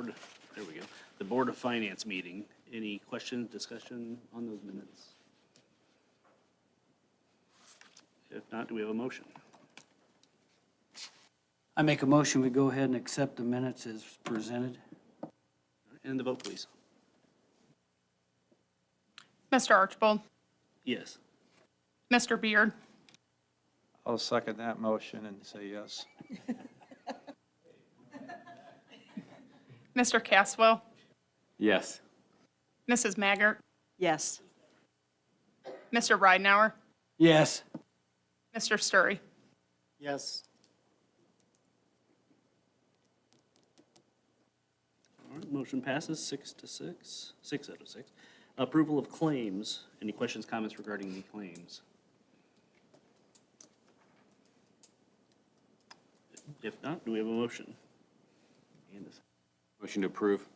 board, there we go, the Board of Finance meeting. Any questions, discussion on those minutes? If not, do we have a motion? I make a motion, we go ahead and accept the minutes as presented. And the vote, please. Mr. Archibald, Yes. Mr. Beard, I'll second that motion and say yes. Mr. Caswell, Yes. Mrs. Maggart, Yes. Mr. Ridenhour, Yes. Mr. Sturry. Yes. All right, motion passes 6-6, 6 out of 6. Approval of claims. Any questions, comments regarding the claims? If not, do we have a motion? And a Motion to approve.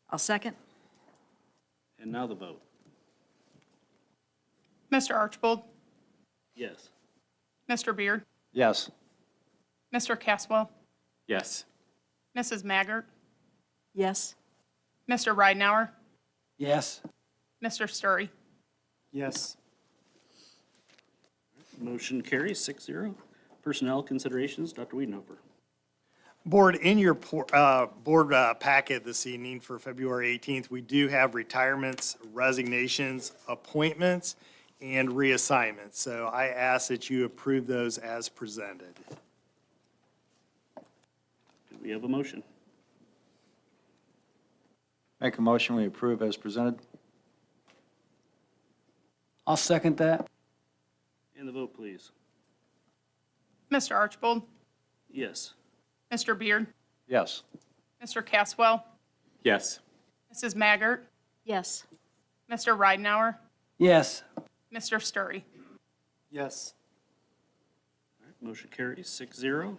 I'll second. And now the vote. Mr. Archibald, Yes. Mr. Beard, Yes. Mr. Caswell, Yes. Mrs. Maggart, Yes. Mr. Ridenhour, Yes. Mr. Sturry. Yes. Motion carries 6-0. Personnel considerations, Dr. Wiedenhofer. Board, in your board packet this evening for February 18th, we do have retirements, resignations, appointments, and reassignments. So I ask that you approve those as presented. Do we have a motion? Make a motion, we approve as presented. I'll second that. And the vote, please. Mr. Archibald, Yes. Mr. Beard, Yes. Mr. Caswell, Yes. Mrs. Maggart, Yes. Mr. Ridenhour, Yes. Mr. Sturry. Yes. All right, motion carries 6-0.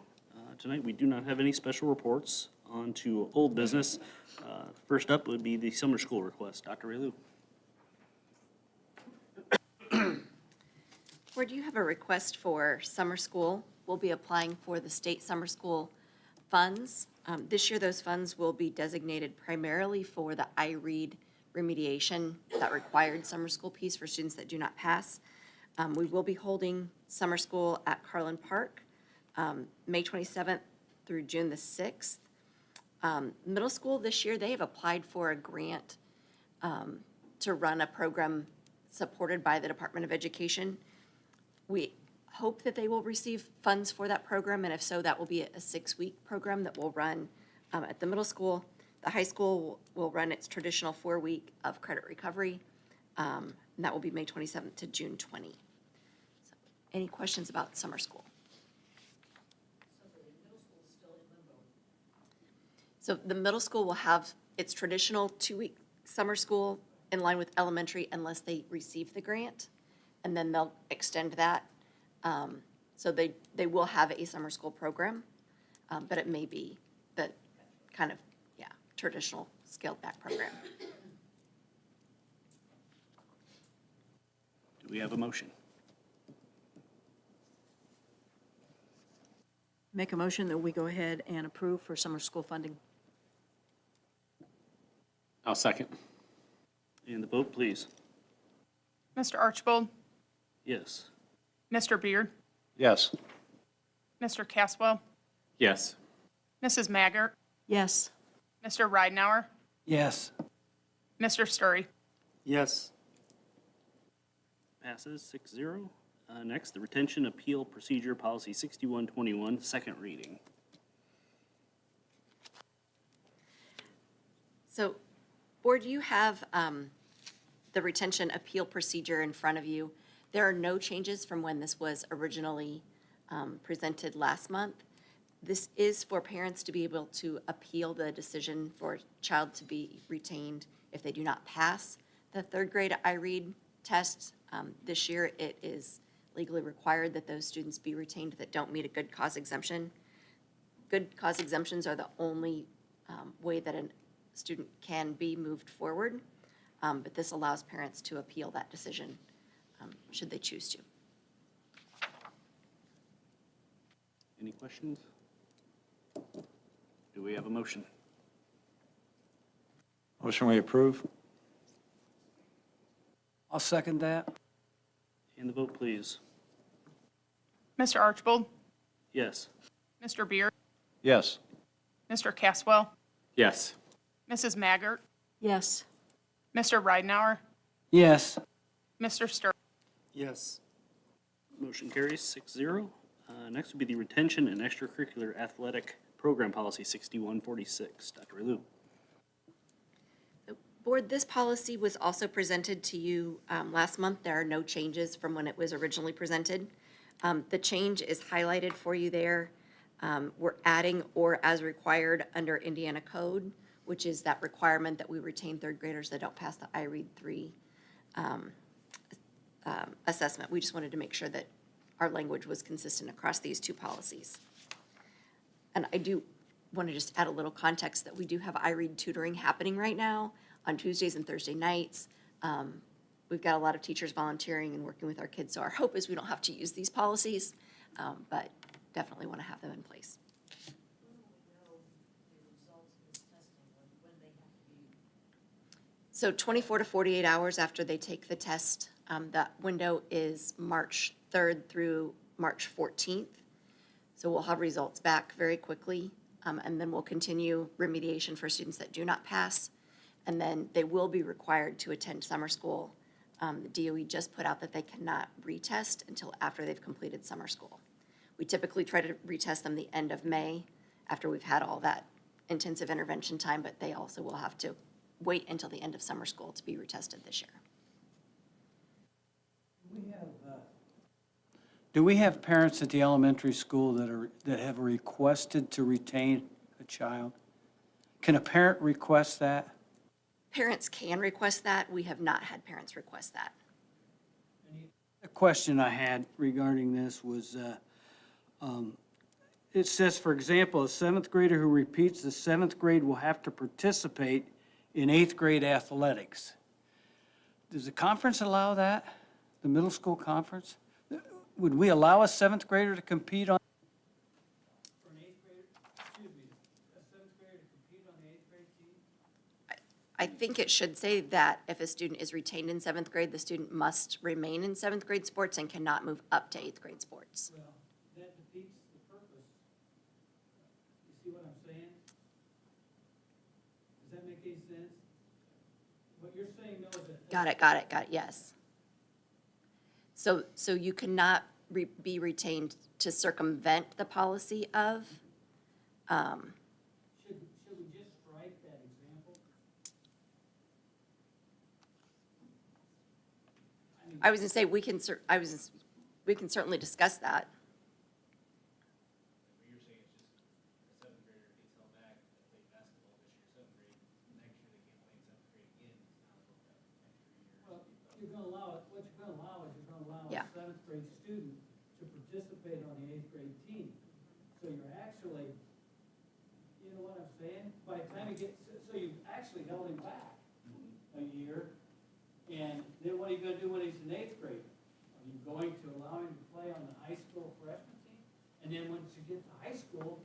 Tonight, we do not have any special reports. On to old business. First up would be the summer school request. Dr. Raylu. Board, you have a request for summer school. We'll be applying for the state summer school funds. This year, those funds will be designated primarily for the iRead remediation, that required summer school piece for students that do not pass. We will be holding summer school at Carlin Park, May 27th through June the 6th. Middle school this year, they have applied for a grant to run a program supported by the Department of Education. We hope that they will receive funds for that program, and if so, that will be a 6-week program that will run at the middle school. The high school will run its traditional 4-week of credit recovery, and that will be May 27th to June 20. So, any questions about summer school? So the middle school will have its traditional 2-week summer school in line with elementary unless they receive the grant, and then they'll extend that. So they will have a summer school program, but it may be the kind of, traditional scaled back program. Do we have a motion? Make a motion that we go ahead and approve for summer school funding. I'll second. And the vote, please. Mr. Archibald, Yes. Mr. Beard, Yes. Mr. Caswell, Yes. Mrs. Maggart, Yes. Mr. Ridenhour, Yes. Mr. Sturry. Yes. Passes 6-0. Next, the retention appeal procedure policy 6121, second reading. So, Board, you have the retention appeal procedure in front of you. There are no changes from when this was originally presented last month. This is for parents to be able to appeal the decision for a child to be retained if they do not pass the third grade iRead test. This year, it is legally required that those students be retained that don't meet a good cause exemption. Good cause exemptions are the only way that a student can be moved forward, but this allows parents to appeal that decision should they choose to. Any questions? Do we have a motion? Motion we approve? I'll second that. And the vote, please. Mr. Archibald, Yes. Mr. Beard, Yes. Mr. Caswell, Yes. Mrs. Maggart, Yes. Mr. Ridenhour, Yes, Mr. Sturry. Yes. Motion carries 6-0. Next would be the retention and extracurricular athletic program policy 6146. Dr. Relu. Board, this policy was also presented to you last month. There are no changes from when it was originally presented. The change is highlighted for you there. We're adding "or as required" under Indiana code, which is that requirement that we retain third graders that don't pass the IREAD 3 assessment. We just wanted to make sure that our language was consistent across these two policies. And I do want to just add a little context that we do have IREAD tutoring happening right now on Tuesdays and Thursday nights. We've got a lot of teachers volunteering and working with our kids, so our hope is we don't have to use these policies, but definitely want to have them in place. So 24 to 48 hours after they take the test, that window is March 3rd through March 14th. So we'll have results back very quickly, and then we'll continue remediation for students that do not pass. And then they will be required to attend summer school. The DOE just put out that they cannot retest until after they've completed summer school. We typically try to retest them the end of May after we've had all that intensive intervention time, but they also will have to wait until the end of summer school to be retested this year. do we have parents at the elementary school that have requested to retain a child? Can a parent request that? Parents can request that. We have not had parents request that. A question I had regarding this was, it says, for example, a seventh grader who repeats the seventh grade will have to participate in eighth grade athletics. Does the conference allow that, the middle school conference? Would we allow a seventh grader to compete on? For an eighth grader, excuse me, a seventh grader to compete on the eighth grade team? I think it should say that if a student is retained in seventh grade, the student must remain in seventh grade sports and cannot move up to eighth grade sports. Well, that defeats the purpose. You see what I'm saying? Does that make any sense? What you're saying, though, is that. Got it, yes. So you cannot be retained to circumvent the policy of, Should we just strike that example? I was gonna say, we can certainly discuss that. You're saying it's just a seventh grader gets held back, that played basketball this year, seventh grade, next year they can't play in seventh grade again, it's not an extra year. Well, you're gonna allow it, what you're gonna allow is you're gonna allow Yeah. a seventh grade student to participate on the eighth grade team. So you're actually, you know what I'm saying? By the time you get, so you actually held him back a year. And then what are you gonna do when he's in eighth grade? Are you going to allow him to play on the high school freshman team? And then once you get to high school,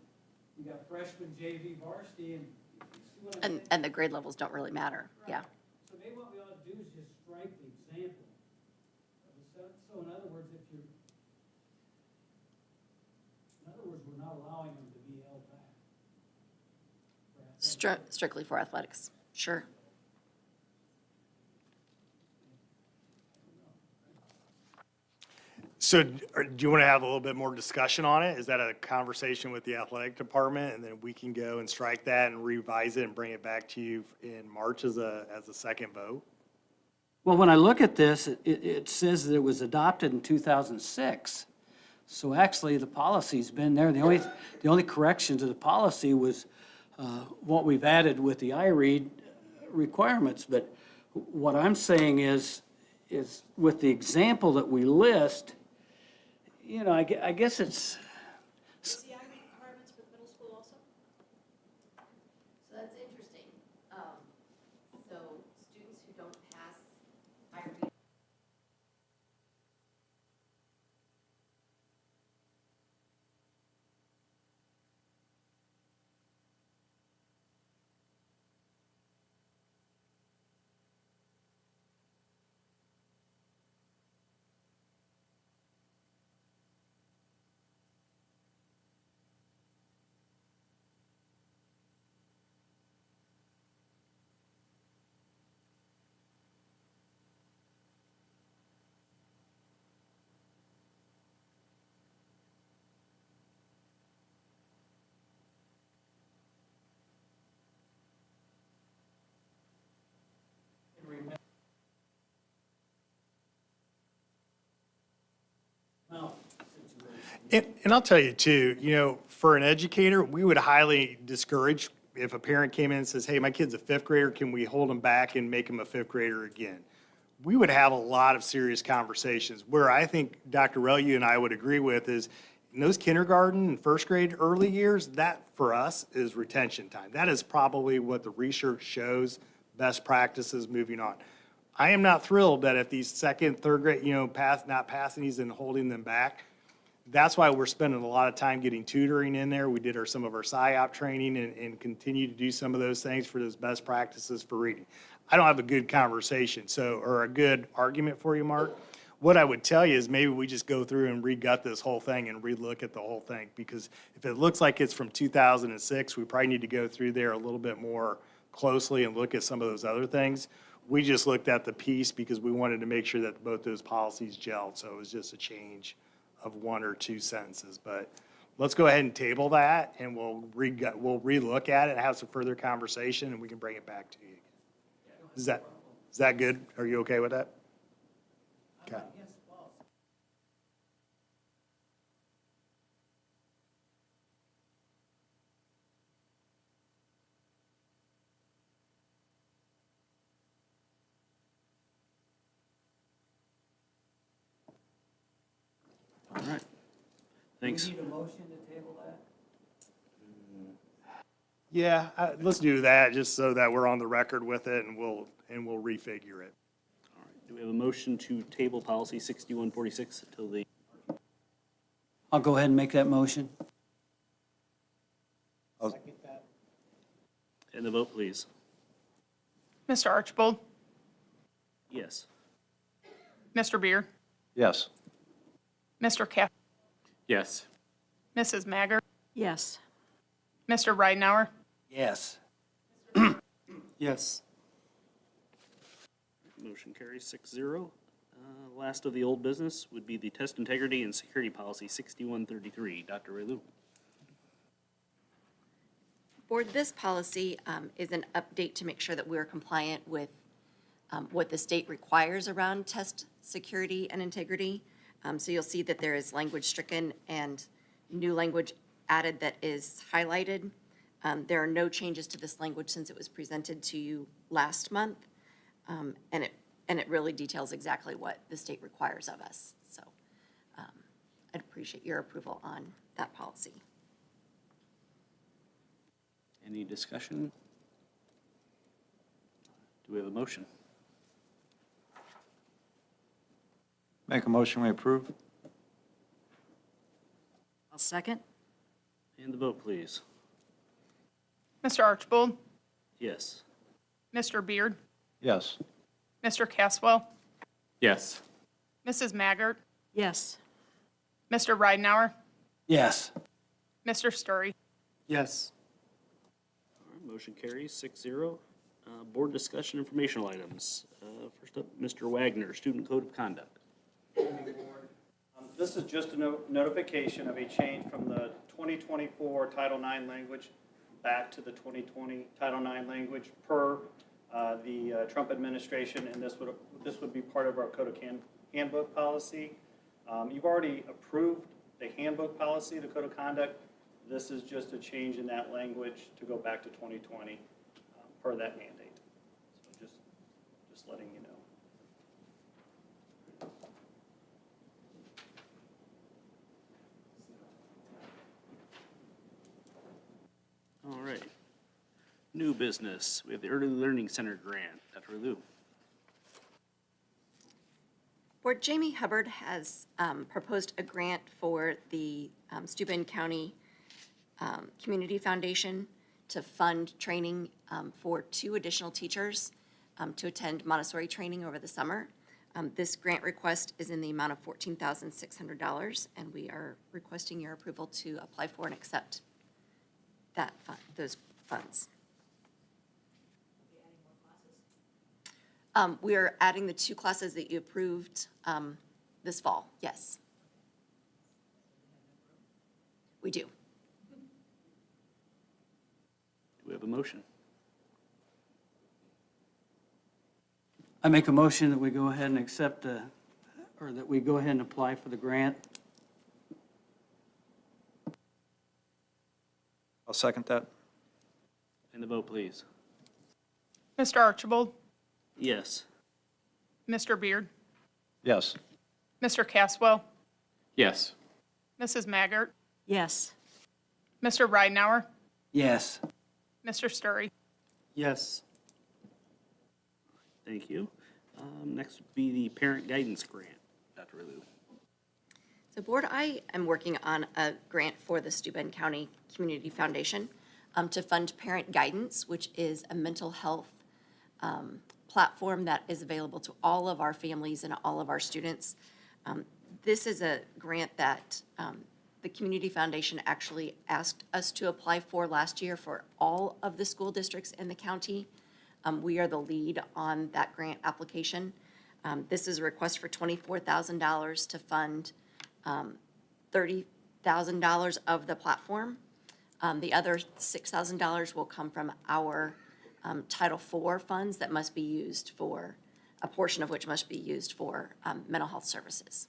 you got freshman JV varsity and, you see what I'm saying? And the grade levels don't really matter, yeah. So maybe what we ought to do is just strike the example. So in other words, we're not allowing them to be held back. Strictly for athletics, sure. So do you want to have a little bit more discussion on it? Is that a conversation with the athletic department? And then we can go and strike that and revise it and bring it back to you in March as a second vote? Well, when I look at this, it says that it was adopted in 2006. So actually, the policy's been there. The only correction to the policy was what we've added with the IREAD requirements. But what I'm saying is with the example that we list, you know, I guess it's, Is the IREAD requirements for middle school also? So that's interesting. So students who don't pass IREAD. And I'll tell you too, for an educator, we would highly discourage if a parent came in and says, hey, my kid's a fifth grader, can we hold him back and make him a fifth grader again? We would have a lot of serious conversations. Where I think Dr. Relu and I would agree with is in those kindergarten and first grade early years, that for us is retention time. That is probably what the research shows, best practices moving on. I am not thrilled that if these second, third grade, not passing these and holding them back. That's why we're spending a lot of time getting tutoring in there. We did some of our PSYOP training and continue to do some of those things for those best practices for reading. I don't have a good conversation, or a good argument for you, Mark. What I would tell you is maybe we just go through and re-gut this whole thing and re-look at the whole thing. Because if it looks like it's from 2006, we probably need to go through there a little bit more closely and look at some of those other things. We just looked at the piece because we wanted to make sure that both those policies gelled. So it was just a change of one or two sentences. But let's go ahead and table that, and we'll re-look at it, have some further conversation, and we can bring it back to you. Is that good? Are you okay with that? Okay. All right. Thanks. Do we need a motion to table that? Yeah, let's do that, just so that we're on the record with it, and we'll refigure it. All right. Do we have a motion to table policy 6146 until the, I'll go ahead and make that motion. and the vote, please? Mr. Archibald, Yes. Mr. Beard, Yes. Mr. Cas, Yes. Mrs. Maggart, Yes. Mr. Ridenour, Yes. Yes. Motion carries 6-0. Last of the old business would be the test integrity and security policy 6133. Dr. Relu. Board, this policy is an update to make sure that we're compliant with what the state requires around test security and integrity. So you'll see that there is language stricken and new language added that is highlighted. There are no changes to this language since it was presented to you last month. And it really details exactly what the state requires of us. So I'd appreciate your approval on that policy. Any discussion? Do we have a motion? Make a motion, we approve? I'll second. And the vote, please. Mr. Archibald, Yes. Mr. Beard, Yes. Mr. Caswell, Yes. Mrs. Maggart, Yes. Mr. Ridenour, Yes. Mr. Story. Yes. All right, motion carries 6-0. Board discussion informational items. First up, Mr. Wagner, Student Code of Conduct. This is just a notification of a change from the 2024 Title IX language back to the 2020 Title IX language per the Trump administration, and this would be part of our Code of Handbook policy. You've already approved the handbook policy, the Code of Conduct. This is just a change in that language to go back to 2020 per that mandate. So just letting you know. All right. New business. We have the Early Learning Center grant. Dr. Relu. Board, Jamie Hubbard has proposed a grant for the Steuben County Community Foundation to fund training for 2 additional teachers to attend Montessori training over the summer. This grant request is in the amount of $14,600, and we are requesting your approval to apply for and accept that those funds. We are adding the 2 classes that you approved this fall, yes. We do. Do we have a motion? I make a motion that we go ahead and accept, or that we go ahead and apply for the grant. I'll second that. And the vote, please. Mr. Archibald, Yes. Mr. Beard, Yes. Mr. Caswell, Yes. Mrs. Maggart, Yes. Mr. Ridenhour, Yes. Mr. Story. Yes. Thank you. Next would be the parent guidance grant. Dr. Relu. So Board, I am working on a grant for the Steuben County Community Foundation to fund Parent Guidance, which is a mental health platform that is available to all of our families and all of our students. This is a grant that the Community Foundation actually asked us to apply for last year for all of the school districts in the county. We are the lead on that grant application. This is a request for $24,000 to fund $30,000 of the platform. The other $6,000 will come from our Title IV funds that must be used for, a portion of which must be used for mental health services.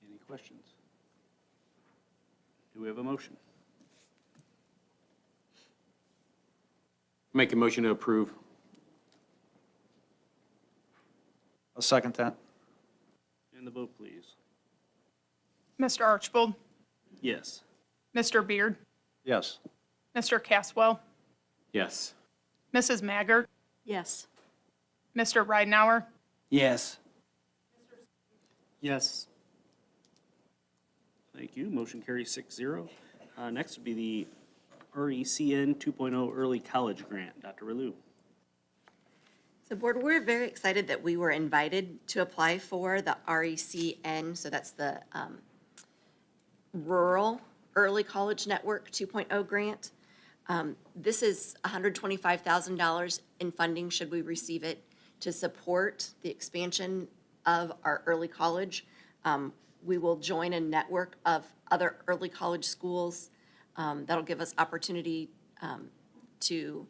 Any questions? Do we have a motion? Make a motion to approve. I'll second that. And the vote, please. Mr. Archibald, Yes. Mr. Beard, Yes. Mr. Caswell, Yes. Mrs. Maggart, Yes. Mr. Ridenhour, Yes. Yes. Thank you. Motion carries 6-0. Next would be the RECN 2.0 Early College Grant. Dr. Relu. So Board, we're very excited that we were invited to apply for the RECN, so that's the Rural Early College Network 2.0 grant. This is $125,000 in funding, should we receive it, to support the expansion of our early college. We will join a network of other early college schools. That'll give us opportunity to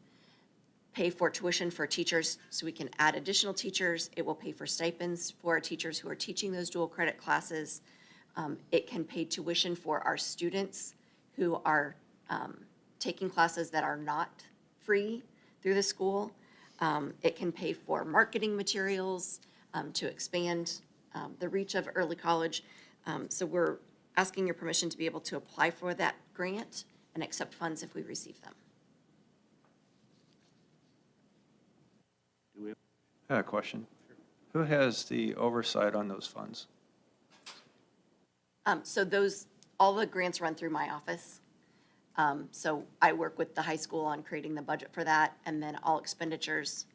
pay for tuition for teachers so we can add additional teachers. It will pay for stipends for our teachers who are teaching those dual credit classes. It can pay tuition for our students who are taking classes that are not free through the school. It can pay for marketing materials to expand the reach of early college. So we're asking your permission to be able to apply for that grant and accept funds if we receive them. Do we have? I have a question. Who has the oversight on those funds? So those, all the grants run through my office. So I work with the high school on creating the budget for that, and then all expenditures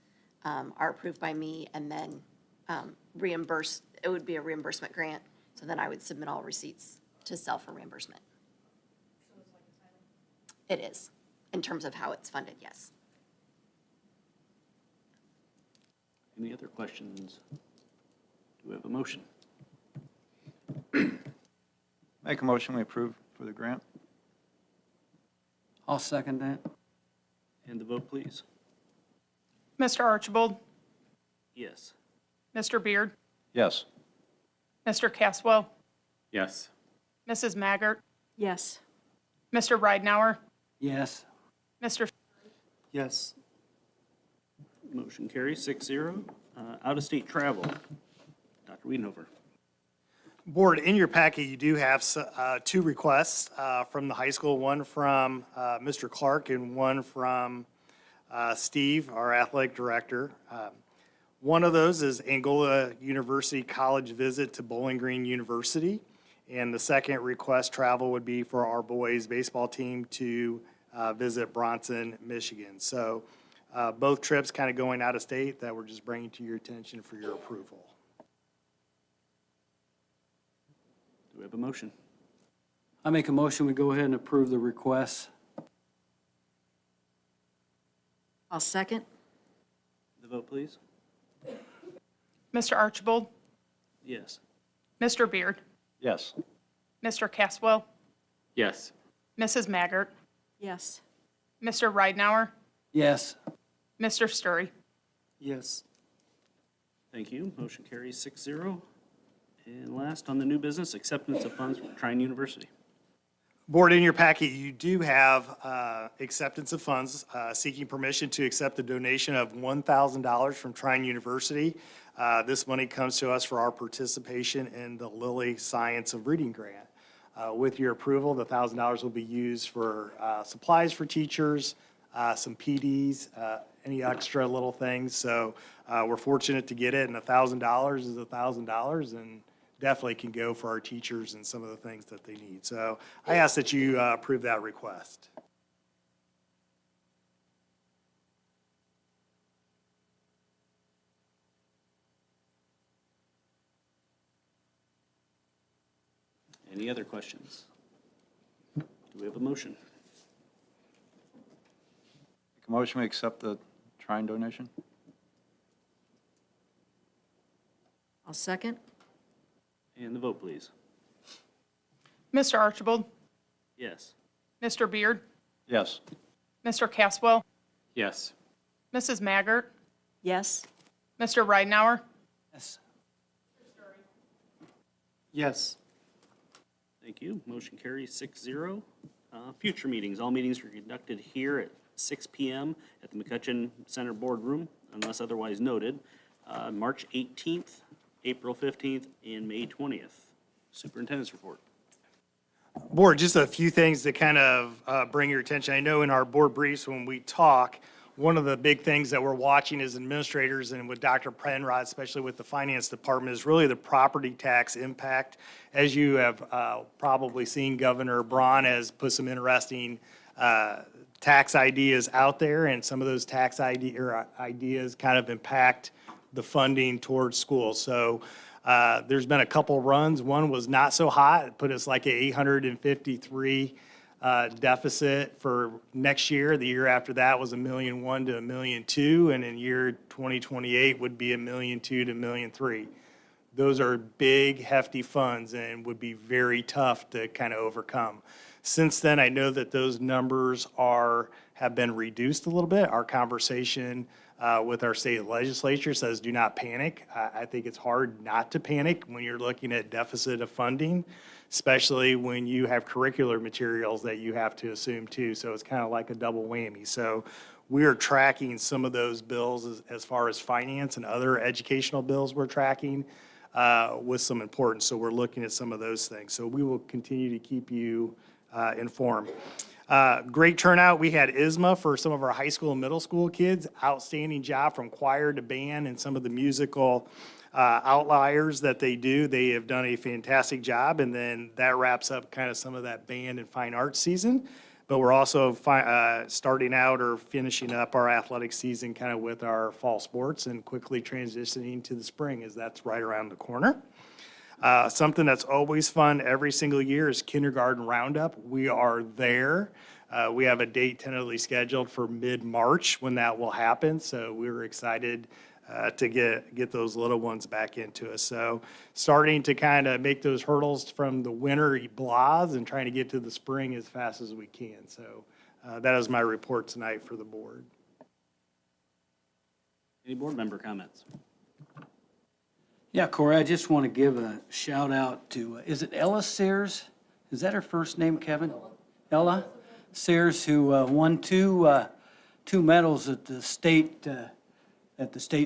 are approved by me, and then reimbursed, it would be a reimbursement grant, so then I would submit all receipts to sell for reimbursement. It is, in terms of how it's funded, yes. Any other questions? Do we have a motion? Make a motion, we approve for the grant. I'll second that. And the vote, please. Mr. Archibald, Yes. Mr. Beard, Yes. Mr. Caswell, Yes. Mrs. Maggart, Yes. Mr. Ridenhour, Yes. Mr. Yes. Motion carries 6-0. Out-of-state travel. Dr. Wiedenhofer. Board, in your packet, you do have two requests from the high school, one from Mr. Clark and one from Steve, our athletic director. One of those is Angola University College visit to Bowling Green University. And the second request travel would be for our boys baseball team to visit Bronson, Michigan. So both trips kind of going out of state that we're just bringing to your attention for your approval. Do we have a motion? I make a motion, we go ahead and approve the request. I'll second. The vote, please. Mr. Archibald, Yes. Mr. Beard, Yes. Mr. Caswell, Yes. Mrs. Maggart, Yes. Mr. Ridenhour, Yes. Mr. Story. Yes. Thank you. Motion carries 6-0. And last on the new business, acceptance of funds from Trine University. Board, in your packet, you do have acceptance of funds, seeking permission to accept the donation of $1,000 from Trine University. This money comes to us for our participation in the Lilly Science of Reading Grant. With your approval, the $1,000 will be used for supplies for teachers, some PDs, any extra little things. So we're fortunate to get it, and $1,000 is $1,000, and definitely can go for our teachers and some of the things that they need. So I ask that you approve that request. Any other questions? Do we have a motion? Make a motion, we accept the Trine donation? I'll second. And the vote, please. Mr. Archibald, Yes. Mr. Beard, Yes. Mr. Caswell, Yes. Mrs. Maggart, Yes. Mr. Ridenhour, Yes. Yes. Thank you. Motion carries 6-0. Future meetings, all meetings are conducted here at 6 PM at the McCutcheon Center Boardroom, unless otherwise noted. March 18th, April 15th, and May 20th. Superintendent's report. Board, just a few things to kind of bring your attention. I know in our board briefs, when we talk, one of the big things that we're watching as administrators and with Dr. Penrod, especially with the finance department, is really the property tax impact. As you have probably seen, Governor Braun has put some interesting tax ideas out there, and some of those tax ideas kind of impact the funding towards schools. So there's been a couple runs. One was not so hot. It put us like at 853 deficit for next year. The year after that was $1.1 million to $1.2 million, and in year 2028 would be $1.2 million to $1.3 million. Those are big, hefty funds and would be very tough to kind of overcome. Since then, I know that those numbers have been reduced a little bit. Our conversation with our state legislature says do not panic. I think it's hard not to panic when you're looking at deficit of funding, especially when you have curricular materials that you have to assume too. So it's kind of like a double whammy. So we are tracking some of those bills as far as finance and other educational bills we're tracking with some importance. So we're looking at some of those things. So we will continue to keep you informed. Great turnout. We had ISMA for some of our high school and middle school kids. Outstanding job from choir to band and some of the musical outliers that they do. They have done a fantastic job, and then that wraps up kind of some of that band and fine arts season. But we're also starting out or finishing up our athletic season kind of with our fall sports and quickly transitioning to the spring, as that's right around the corner. Something that's always fun every single year is Kindergarten Roundup. We are there. We have a date tentatively scheduled for mid-March when that will happen, so we're excited to get those little ones back into us. So starting to kind of make those hurdles from the winter blahs and trying to get to the spring as fast as we can. So that is my report tonight for the board. Any board member comments? Yeah, Corey, I just want to give a shout out to, is it Ella Sears? Is that her first name, Kevin? Ella Sears, who won two medals at the state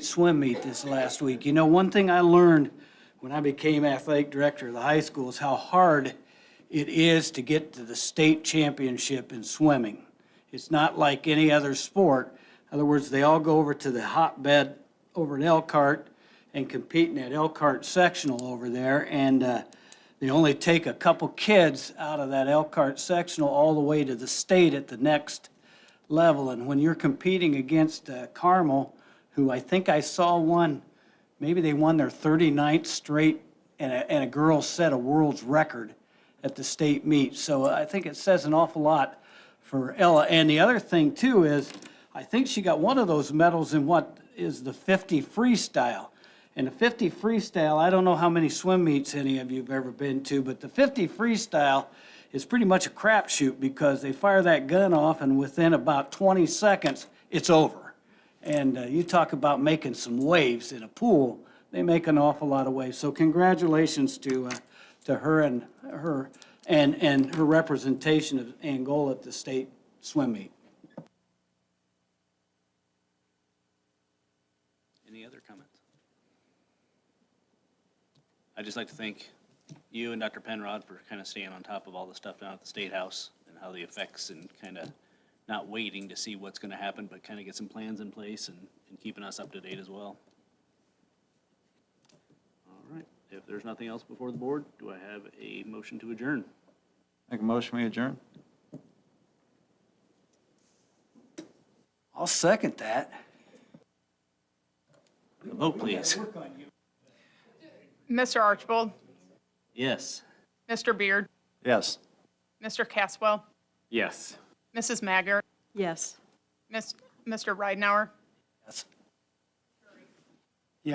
swim meet this last week. You know, one thing I learned when I became athletic director of the high school is how hard it is to get to the state championship in swimming. It's not like any other sport. In other words, they all go over to the hotbed over at Elkhart and compete in that Elkhart sectional over there, and they only take a couple kids out of that Elkhart sectional all the way to the state at the next level. And when you're competing against Carmel, who I think I saw one, maybe they won their 39th straight, and a girl set a world's record at the state meet. So I think it says an awful lot for Ella. And the other thing too is, I think she got one of those medals in what is the 50 freestyle. And the 50 freestyle, I don't know how many swim meets any of you have ever been to, but the 50 freestyle is pretty much a crapshoot because they fire that gun off and within about 20 seconds, it's over. And you talk about making some waves in a pool, they make an awful lot of waves. So congratulations to her and her representation of Angola at the state swim meet. Any other comments? I'd just like to thank you and Dr. Penrod for kind of staying on top of all the stuff down at the State House and how the effects and kind of not waiting to see what's going to happen, but kind of get some plans in place and keeping us up to date as well. All right, if there's nothing else before the board, do I have a motion to adjourn? Make a motion, we adjourn? I'll second that. Vote, please. Mr. Archibald, Yes. Mr. Beard, Yes. Mr. Caswell, Yes. Mrs. Maggart, Yes. Mr. Ridenhour, Yes.